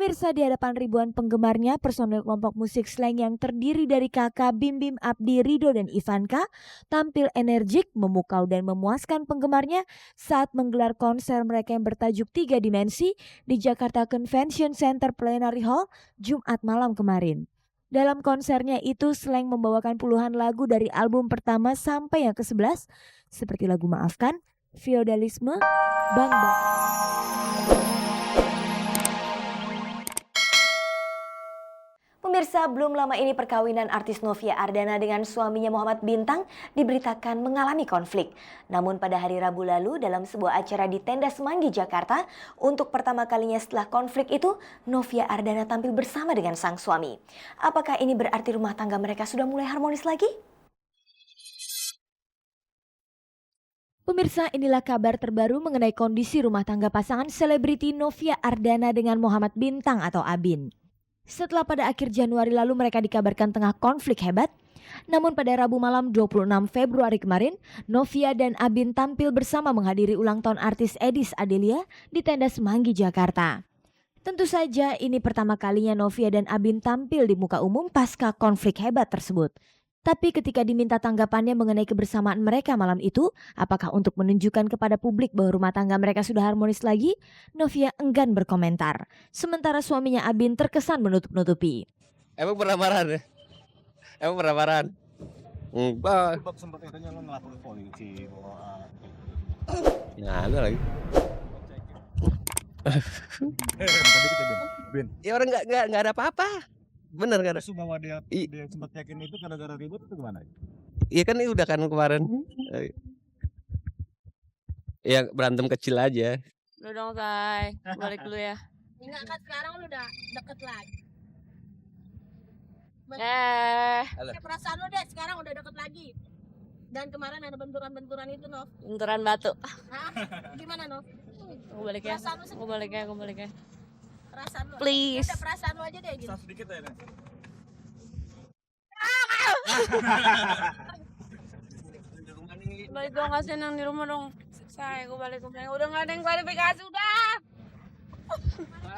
Pemirsa, di hadapan ribuan penggemarnya, personel kelompok musik slang yang terdiri dari kakak Bim Bim, Abdi, Rido, dan Ivanka tampil energik, memukau dan memuaskan penggemarnya saat menggelar konser mereka yang bertajuk Tiga Dimensi di Jakarta Convention Center Plenary Hall Jumat malam kemarin. Dalam konsernya itu, Slang membawakan puluhan lagu dari album pertama sampai yang ke-11 seperti lagu Maafkan, Feodalisme, Bang Bang. Pemirsa, belum lama ini perkawinan artis Novia Ardana dengan suaminya Muhammad Bintang diberitakan mengalami konflik. Namun pada hari Rabu lalu dalam sebuah acara di Tenda Semanggi, Jakarta, untuk pertama kalinya setelah konflik itu, Novia Ardana tampil bersama dengan sang suami. Apakah ini berarti rumah tangga mereka sudah mulai harmonis lagi? Pemirsa, inilah kabar terbaru mengenai kondisi rumah tangga pasangan selebriti Novia Ardana dengan Muhammad Bintang atau Abin. Setelah pada akhir Januari lalu mereka dikabarkan tengah konflik hebat, namun pada Rabu malam 26 Februari kemarin, Novia dan Abin tampil bersama menghadiri ulang tahun artis Edis Adelia di Tenda Semanggi, Jakarta. Tentu saja ini pertama kalinya Novia dan Abin tampil di muka umum pasca konflik hebat tersebut. Tapi ketika diminta tanggapannya mengenai kebersamaan mereka malam itu, apakah untuk menunjukkan kepada publik bahwa rumah tangga mereka sudah harmonis lagi, Novia enggan berkomentar. Sementara suaminya Abin terkesan menutup-nutupi. Emang pernah marah deh? Emang pernah marah? Enggak. Sempat katanya lo ngelapor ke polisi bahwa Nggak ada lagi. tadi kita Ben. Ya orang nggak ada apa-apa. Bener nggak ada. Isu bahwa dia sempat yakin itu gara-gara ribut itu gimana? Iya kan ini udah kan kemarin. Ya berantem kecil aja. Udah dong, Say. Balik dulu ya. Enggak kan sekarang lu udah deket lagi. Halo. Perasaan lu deh sekarang udah deket lagi. Dan kemarin ada benturan-benturan itu, Nov. Benturan batu. Hah? Gimana, Nov? Gue balik ya. Perasaan lu Gue balik ya. Perasaan lu. Please. Udah perasaan lu aja deh gitu. Sedikit ya. Balik dong, kasihan yang di rumah dong. Say, gue balik. Udah gak ada yang klarifikasi, udah.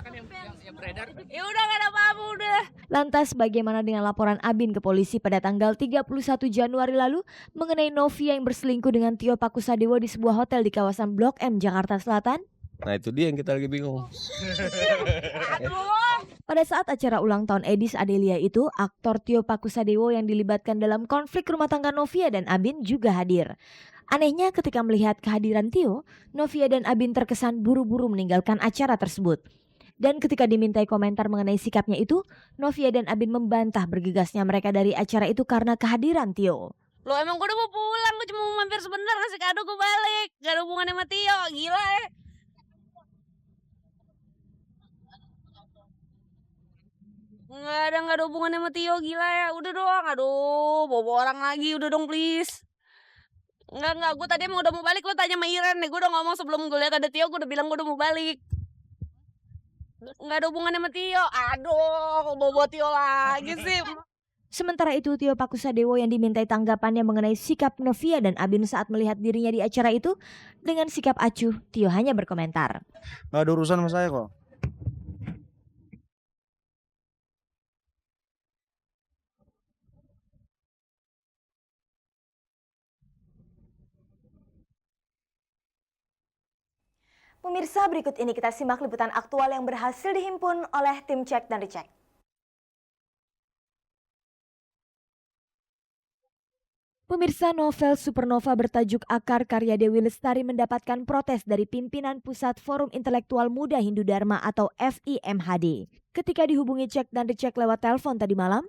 Kan yang beredar. Ya udah gak ada apa-apa, udah. Lantas bagaimana dengan laporan Abin ke polisi pada tanggal 31 Januari lalu mengenai Novia yang berselingkuh dengan Tio Pakusadewo di sebuah hotel di kawasan Blok M, Jakarta Selatan? Nah itu dia yang kita lagi bingung. Pada saat acara ulang tahun Edis Adelia itu, aktor Tio Pakusadewo yang dilibatkan dalam konflik rumah tangga Novia dan Abin juga hadir. Anehnya ketika melihat kehadiran Tio, Novia dan Abin terkesan buru-buru meninggalkan acara tersebut. Dan ketika dimintai komentar mengenai sikapnya itu, Novia dan Abin membantah bergegasnya mereka dari acara itu karena kehadiran Tio. Loh emang gue udah mau pulang, gue cuma mau mampir sebentar ngasih kado gue balik. Gak ada hubungannya sama Tio, gila ya. Gak ada hubungannya sama Tio, gila ya. Udah dong, aduh, bawa orang lagi, udah dong please. Enggak, gue tadi emang udah mau balik, lo tanya sama Iren deh. Gue udah ngomong sebelum gue lihat ada Tio, gue udah bilang gue udah mau balik. Gak ada hubungannya sama Tio, aduh, bawa Tio lagi sih. Sementara itu, Tio Pakusadewo yang dimintai tanggapannya mengenai sikap Novia dan Abin saat melihat dirinya di acara itu, dengan sikap acuh, Tio hanya berkomentar. Gak ada urusan sama saya kok. Pemirsa, berikut ini kita simak liputan aktual yang berhasil dihimpun oleh tim Cek dan Dicek. Pemirsa, novel Supernova bertajuk Akar karya Dewi Lestari mendapatkan protes dari pimpinan Pusat Forum Intelektual Muda Hindu Dharma atau FIMHD. Ketika dihubungi Cek dan Dicek lewat telepon tadi malam,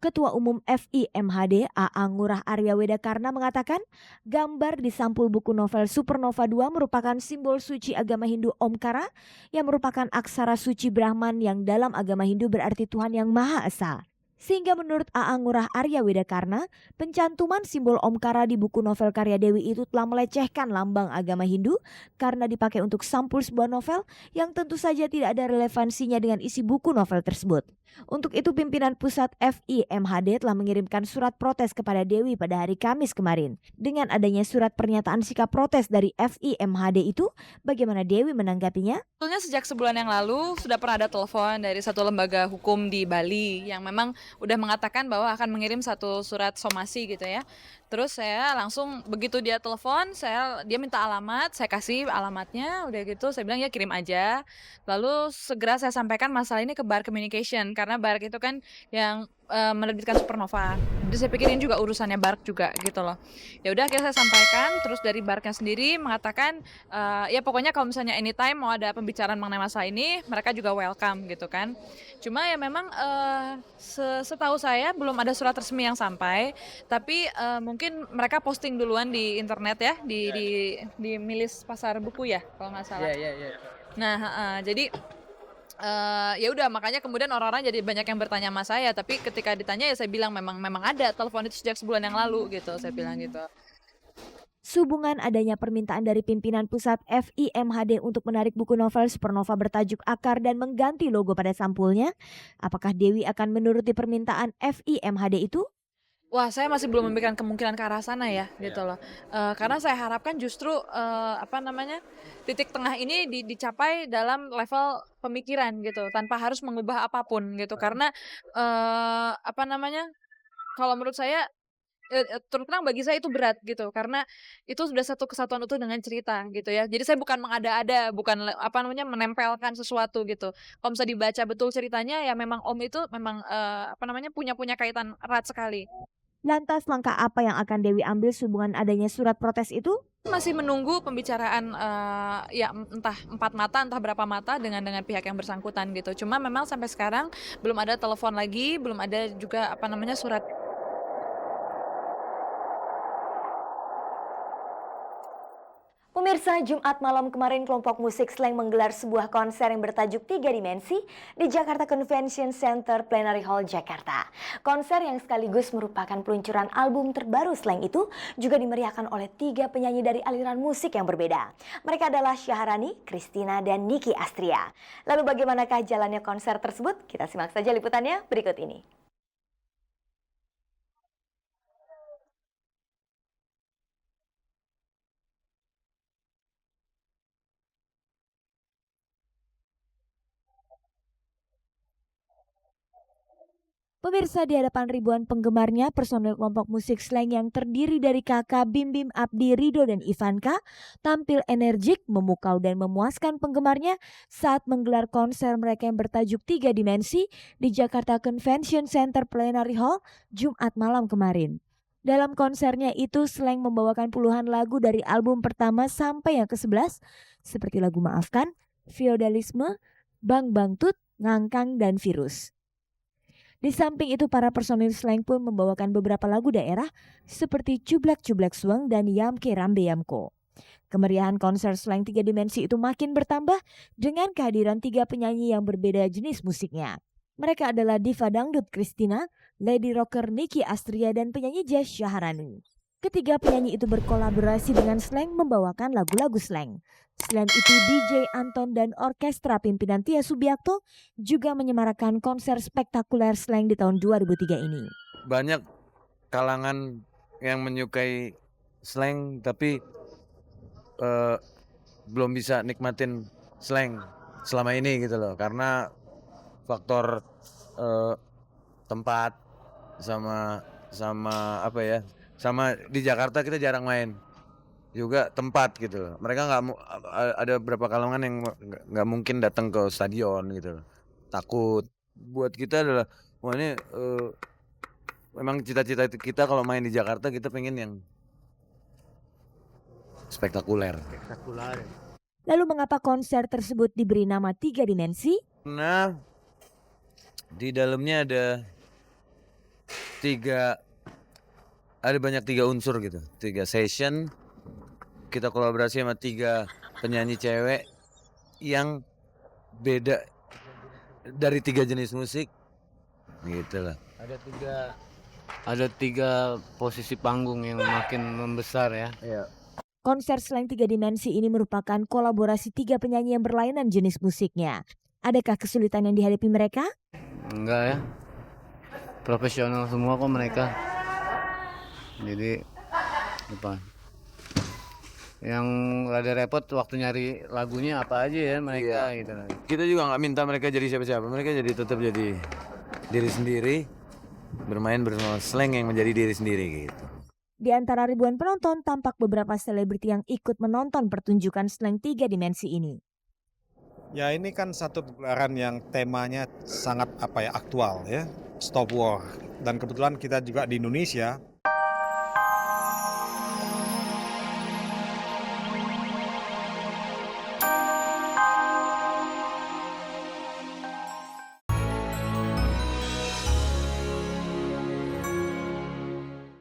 Ketua Umum FIMHD AA Ngurah Arya Wedakarna mengatakan gambar di sampul buku novel Supernova 2 merupakan simbol suci agama Hindu Omkara yang merupakan aksara suci Brahman yang dalam agama Hindu berarti Tuhan yang Maha Esa. Sehingga menurut A.A. Ngurah Arya Widakarna, pencantuman simbol Omkara di buku novel karya Dewi itu telah melecehkan lambang agama Hindu karena dipakai untuk sampul sebuah novel yang tentu saja tidak ada relevansinya dengan isi buku novel tersebut. Untuk itu pimpinan pusat FIMHD telah mengirimkan surat protes kepada Dewi pada hari Kamis kemarin. Dengan adanya surat pernyataan sikap protes dari FIMHD itu, bagaimana Dewi menanggapinya? Sebetulnya sejak sebulan yang lalu sudah pernah ada telepon dari satu lembaga hukum di Bali yang memang udah mengatakan bahwa akan mengirim satu surat somasi gitu ya. Terus saya langsung begitu dia telepon, dia minta alamat, saya kasih alamatnya, udah gitu saya bilang ya kirim aja. Lalu segera saya sampaikan masalah ini ke Bar Communication karena Bar itu kan yang menerbitkan Supernova. Jadi saya pikirin juga urusannya Bark juga gitu loh. Ya udah akhirnya saya sampaikan, terus dari Barknya sendiri mengatakan ya pokoknya kalau misalnya anytime mau ada pembicaraan mengenai masalah ini, mereka juga welcome gitu kan. Cuma ya memang setahu saya belum ada surat resmi yang sampai, tapi mungkin mereka posting duluan di internet ya, di Milis Pasar Buku ya kalau nggak salah. Nah, jadi ya udah makanya kemudian orang-orang jadi banyak yang bertanya sama saya, tapi ketika ditanya ya saya bilang memang ada telepon itu sejak sebulan yang lalu gitu, saya bilang gitu. Sehubungan adanya permintaan dari pimpinan pusat FIMHD untuk menarik buku novel Supernova bertajuk Akar dan mengganti logo pada sampulnya, apakah Dewi akan menuruti permintaan FIMHD itu? Wah, saya masih belum memberikan kemungkinan ke arah sana ya, gitu loh. Karena saya harapkan justru titik tengah ini dicapai dalam level pemikiran gitu, tanpa harus mengubah apapun gitu. Karena kalau menurut saya terus terang bagi saya itu berat gitu, karena itu sudah satu kesatuan utuh dengan cerita gitu ya. Jadi saya bukan mengada-ada, bukan menempelkan sesuatu gitu. Kalau bisa dibaca betul ceritanya ya memang Om itu memang punya kaitan erat sekali. Lantas langkah apa yang akan Dewi ambil sehubungan adanya surat protes itu? Masih menunggu pembicaraan ya entah 4 mata entah berapa mata dengan pihak yang bersangkutan gitu. Cuma memang sampai sekarang belum ada telepon lagi, belum ada juga surat. Pemirsa, Jumat malam kemarin kelompok musik Slank menggelar sebuah konser yang bertajuk 3 Dimensi di Jakarta Convention Center Plenary Hall, Jakarta. Konser yang sekaligus merupakan peluncuran album terbaru Slank itu juga dimeriahkan oleh 3 penyanyi dari aliran musik yang berbeda. Mereka adalah Syaharani, Christina, dan Nicky Astria. Lalu bagaimanakah jalannya konser tersebut? Kita simak saja liputannya berikut ini. Pemirsa, di hadapan ribuan penggemarnya, personel kelompok musik Slank yang terdiri dari kakak Bim Bim, Abdi, Rido, dan Ivanka tampil energik, memukau, dan memuaskan penggemarnya saat menggelar konser mereka yang bertajuk 3 Dimensi di Jakarta Convention Center Plenary Hall Jumat malam kemarin. Dalam konsernya itu, Slank membawakan puluhan lagu dari album pertama sampai yang ke-11 seperti lagu Maafkan, Feodalisme, Bang Bangtut, Ngangkang, dan Virus. Di samping itu, para personil Slank pun membawakan beberapa lagu daerah seperti Cublak Cublak Suang dan Yamke Rambe Yamko. Kemeriahan konser Slank 3 Dimensi itu makin bertambah dengan kehadiran 3 penyanyi yang berbeda jenis musiknya. Mereka adalah diva dangdut Christina, lady rocker Nicky Astria, dan penyanyi jazz Syaharani. Ketiga penyanyi itu berkolaborasi dengan Slank membawakan lagu-lagu Slank. Selain itu, DJ Anton dan orkestra pimpinan Tia Subiakto juga menyemarakan konser spektakuler Slank di tahun 2003 ini. Banyak kalangan yang menyukai Slank tapi belum bisa nikmatin Slank selama ini gitu loh, karena faktor tempat sama di Jakarta kita jarang main. Juga tempat gitu loh. Mereka ada beberapa kalangan yang nggak mungkin datang ke stadion gitu loh. Takut. Buat kita adalah ini memang cita-cita kita kalau main di Jakarta, kita pengen yang spektakuler. Lalu mengapa konser tersebut diberi nama 3 Dimensi? Nah, di dalamnya ada banyak 3 unsur gitu. 3 session. Kita kolaborasi sama 3 penyanyi cewek yang beda dari 3 jenis musik, gitu lah. Ada tiga posisi panggung yang makin membesar ya. Iya. Konser slang 3 dimensi ini merupakan kolaborasi 3 penyanyi yang berlainan jenis musiknya. Adakah kesulitan yang dihadapi mereka? Enggak ya. Profesional semua kok mereka. Jadi apa? Yang rada repot waktu nyari lagunya apa aja ya mereka gitu. Kita juga nggak minta mereka jadi siapa-siapa. Mereka jadi tetap jadi diri sendiri, bermain bersama slang yang menjadi diri sendiri gitu. Di antara ribuan penonton, tampak beberapa selebriti yang ikut menonton pertunjukan slang 3 dimensi ini. Ya ini kan satu gelaran yang temanya sangat aktual ya, Stop War. Dan kebetulan kita juga di Indonesia